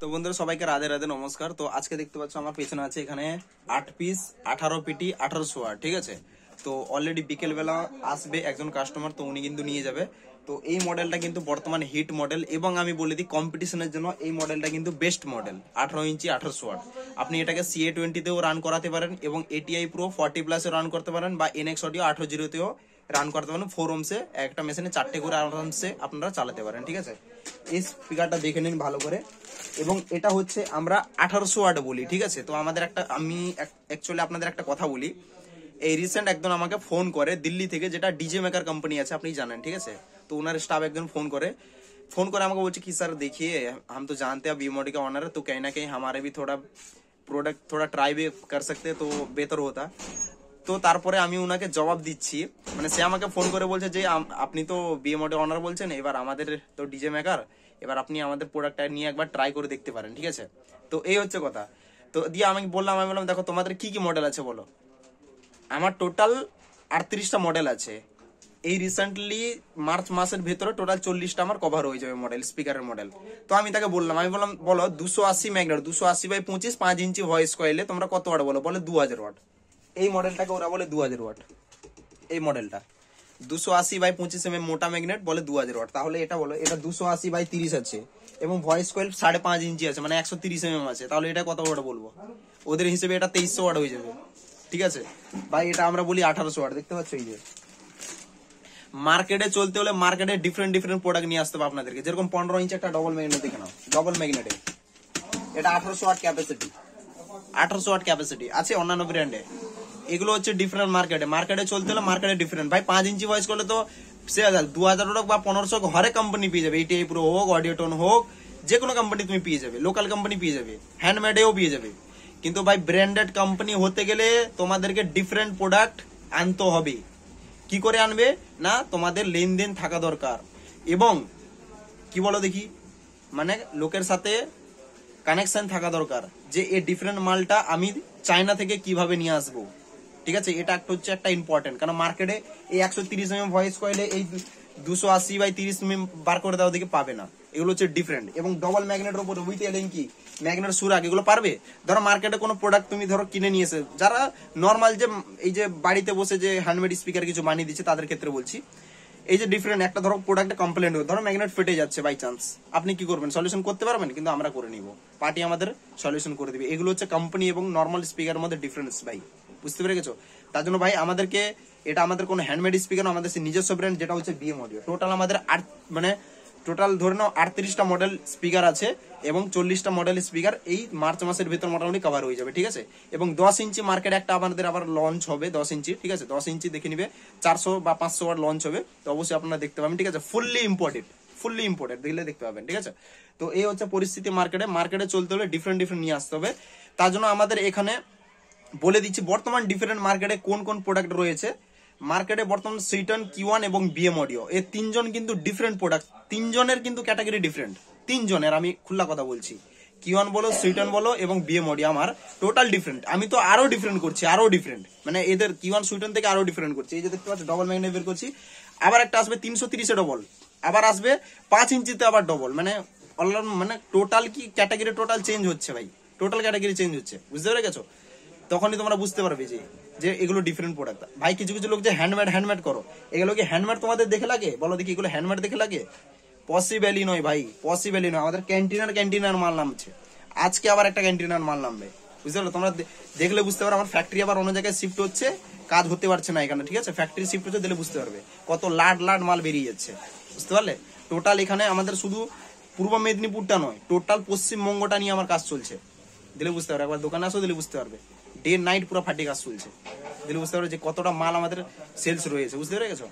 তো বন্ধুরা সবাইকে রাধে রাধে নমস্কার। তো আজকে দেখতে পাচ্ছ আমার পেছনে আছে এখানে 8 পিস 18 পিটি 1800 ওয়াট, ঠিক আছে। তো অলরেডি বিকেল বেলা আসবে একজন কাস্টমার, তো উনি কিন্তু নিয়ে যাবে। তো এই মডেলটা কিন্তু বর্তমানে হিট মডেল, এবং আমি বলে দিই কম্পিটিশনের জন্য এই মডেলটা কিন্তু বেস্ট মডেল। 18 ইঞ্চি 1800 ওয়াট, আপনি এটাকে CA20 তেও রান করাতে পারেন এবং ATI Pro 40 প্লাসে রান করতে পারেন, বা NX Audio 800 তেও রান করতে পারেন। 4 ohms-এ একটা মেশিনে 4টে করে আরামসে আপনারা চালাতে পারেন, ঠিক আছে। এই স্পিকারটা দেখে নিন ভালো করে, এবং এটা হচ্ছে আমরা 1800 ওয়াট বলি, ঠিক আছে। তো আমাদের আমি অ্যাকচুয়ালি আপনাদের একটা কথা বলি। এই রিসেন্ট একজন আমাকে ফোন করে দিল্লি থেকে, যেটা ডিজে মেকার কোম্পানি আছে আপনি জানেন, ঠিক আছে। তো ওনার স্টাফ একজন ফোন করে আমাকে বলছে কি স্যার देखिए हम तो जानते हैं बीएमओडी का ऑनर है, तो कहीं ना कहीं हमारे भी थोड़ा प्रोडक्ट थोड़ा ट्राई भी कर सकते तो बेहतर होता। তো তারপরে আমি ওনাকে জবাব দিচ্ছি, মানে সে আমাকে ফোন করে বলছে যে আপনি তো বিএমওডি অনার বলছেন, এবার আমাদের তো ডিজে মেকার, এবার আপনি আমাদের প্রোডাক্টটা নিয়ে একবার ট্রাই করে দেখতে পারেন, ঠিক আছে। তো এই হচ্ছে কথা। তো দিয়ে আমি বললাম দেখো তোমাদের কি কি মডেল আছে বলো। আমার টোটাল 38টা মডেল আছে। এই রিসেন্টলি মার্চ মাসের ভেতরে টোটাল 40টা আমার কভার হয়ে যাবে মডেল, স্পিকারের মডেল। তো আমি তাকে বললাম বলো 280 ম্যাগনেট 280/25 5 ইঞ্চি ভয়েস কয়েলে তোমরা কত ওয়াট বলো। বলে 2000 ওয়াট। এই মডেলটাকে ওরা বলে 2000 ওয়াট। এই মডেলটা 280/25 মোটা ম্যাগনেট বলে 2000 ওয়াট। তাহলে এটা বলো, এটা 280/30 আছে এবং ভয়েস কয়েল 5.5 ইঞ্চি আছে, মানে 130 আছে। তাহলে এটা কত ওয়াট বলবো? ওদের হিসেবে এটা 2300 ওয়াট হয়ে যাবে, ঠিক আছে ভাই। এটা আমরা বলি 1800 ওয়াট। দেখতে পাচ্ছ এই যে মার্কেটে চলতে হলে মার্কেটে ডিফারেন্ট প্রোডাক্ট নিয়ে আসতে হবে আপনাদেরকে। যেরকম 15 ইঞ্চি একটা ডবল ম্যাগনেট দেখে নাও, ডবল ম্যাগনেটে এটা 1800 ওয়াট ক্যাপাসিটি, 1800 ওয়াট ক্যাপাসিটি আছে অন্যান্য ব্র্যান্ডে। এগুলো হচ্ছে ডিফারেন্ট মার্কেটে চলতে হলে মার্কেটে ডিফারেন্ট। ভাই 5 ইঞ্চি ভয়েস করলে তো 2000 হোক বা 1500 হরে কোম্পানি পেয়ে যাবে। ATI Pro হোক, অডিওটোন হোক, যে কোনো কোম্পানি তুমি পেয়ে যাবে, লোকাল কোম্পানি পেয়ে যাবে, হ্যান্ডমেডেও পেয়ে যাবে। কিন্তু ভাই ব্র্যান্ডেড কোম্পানি হতে গেলে তোমাদেরকে ডিফারেন্ট প্রোডাক্ট আনতে হবে। কি করে আনবে না, তোমাদের লেনদেন থাকা দরকার, এবং কি বলো দেখি, মানে লোকের সাথে কানেকশন থাকা দরকার, যে এই ডিফারেন্ট মালটা আমি চায়না থেকে কিভাবে নিয়ে আসবো, ঠিক আছে। এটা একটা হচ্ছে একটা ইম্পর্টেন্ট, কারণ মার্কেটে এই 130 ভয়েস কয়েলে এই 280/30 বার করে দেওয়া দিকে পাবে না। এগুলো হচ্ছে ডিফারেন্ট, এবং ডবল ম্যাগনেটের উপরে উইথ এলিঙ্কি ম্যাগনেট সুরাগ এগুলো পারবে। ধরো মার্কেটে কোনো প্রোডাক্ট তুমি ধরো কিনে নিয়েছে, যারা নর্মাল যে এই যে বাড়িতে বসে যে হ্যান্ডমেড স্পিকার কিছু বানিয়ে দিচ্ছে তাদের ক্ষেত্রে বলছি। এই যে ডিফারেন্ট একটা ধরো প্রোডাক্টে কমপ্লেন হবে, ধরো ম্যাগনেট ফেটে যাচ্ছে বাই চান্স, আপনি কি করবেন? সলিউশন করতে পারবেন? কিন্তু আমরা করে নিব, পার্টি আমাদের সলিউশন করে দিবে। এগুলো হচ্ছে কোম্পানি এবং নর্মাল স্পিকারের মধ্যে ডিফারেন্স ভাই, বুঝতে পেরে গেছো। তার জন্য ভাই আমাদেরকে এটা আমাদের কোনো হ্যান্ডমেড স্পিকার, আমাদের নিজস্ব ব্র্যান্ড যেটা হচ্ছে BM Audio। টোটাল আমাদের টোটাল ধরে নাও 38টা মডেল স্পিকার আছে, এবং 40টা মডেল স্পিকার এই মার্চ মাসের ভিতর মোটামুটি কভার হয়ে যাবে, ঠিক আছে। এবং 10 ইঞ্চি মার্কেটে একটা আমাদের আবার লঞ্চ হবে, 10 ইঞ্চি, ঠিক আছে। 10 ইঞ্চি দেখে নিবে 400 বা 500 ওয়াট লঞ্চ হবে, তো অবশ্যই আপনারা দেখতে পাবেন, ঠিক আছে। ফুললি ইম্পোর্টেড দেখলে দেখতে পাবেন, ঠিক আছে। তো এই হচ্ছে পরিস্থিতি মার্কেটে চলতে হলে ডিফারেন্ট নিয়ে আসতে হবে। তার জন্য আমাদের এখানে বলে দিচ্ছি বর্তমান ডিফারেন্ট মার্কেটে কোন কোন প্রোডাক্ট রয়েছে। মার্কেটে বর্তমান সুইটন, কিওয়ান এবং BM Audio এই তিনজন কিন্তু ডিফারেন্ট প্রোডাক্ট, তিনজনের কিন্তু ক্যাটাগরি ডিফারেন্ট। তিনজনের আমি খোলা কথা বলছি, কিওয়ান বলো, সুইটন বলো এবং BM Audio আমার টোটাল ডিফারেন্ট। আমি তো আরো ডিফারেন্ট করছি, আরো ডিফারেন্ট, মানে এদের কিওয়ান সুইটন থেকে আরো ডিফারেন্ট করছি। এই যে দেখতে পাচ্ছ ডবল ম্যাগনেট বের করছি, আবার একটা আসবে 330 ডবল, আবার আসবে 5 ইঞ্চিতে আবার ডবল, মানে মানে টোটাল কি ক্যাটাগরি টোটাল চেঞ্জ হচ্ছে ভাই, টোটাল ক্যাটাগরি চেঞ্জ হচ্ছে, বুঝতে পেরে গেছো। তখনই তোমরা বুঝতে পারবে যে এগুলো ডিফারেন্ট প্রোডাক্ট। ভাই কিছু লোক যে হ্যান্ডমেড করো, এগুলো কি হ্যান্ডমেড তোমাদের দেখে লাগে? বলো দেখি, এগুলো হ্যান্ডমেড দেখে লাগে? পসিবলই নয় ভাই, পসিবলই নয়। আমাদের ক্যান্টিনার মাল নামছে, আজকে আবার একটা ক্যান্টিনার মাল নামবে, বুঝতে পারলো। তোমরা দেখলে বুঝতে পারো আমার ফ্যাক্টরি আবার অন্য জায়গায় শিফট হচ্ছে, কাজ হতে পারছে না এখানে, ঠিক আছে। ফ্যাক্টরি শিফট হচ্ছে, দিলে বুঝতে পারবে কত লাট মাল বেরিয়ে যাচ্ছে, বুঝতে পারলে। টোটাল এখানে আমাদের শুধু পূর্ব মেদিনীপুরটা নয়, টোটাল পশ্চিমবঙ্গটা নিয়ে আমার কাজ চলছে, দিলে বুঝতে পারবে। একবার দোকানে আসো, দিলে বুঝতে পারবে। ডে নাইট পুরো ফাটি কাজ চলছে, দিলে বুঝতে পারবে যে কতটা মাল আমাদের সেলস রয়েছে, বুঝতে পেরে গেছো।